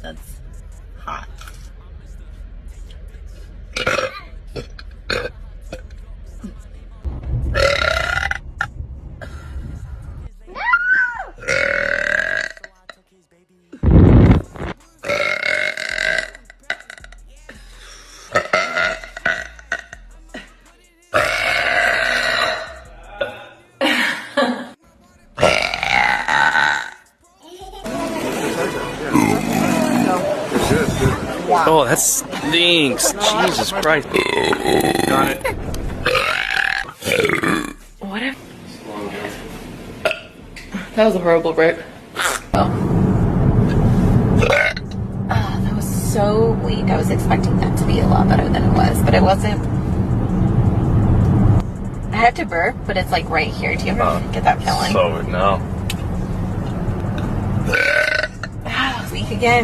That's hot. Oh, that stinks. Jesus Christ. Got it. What if... That was a horrible break. Oh, that was so weak. I was expecting that to be a lot better than it was, but it wasn't. I have to burp, but it's like right here. Do you ever get that feeling? So, no. Weak again.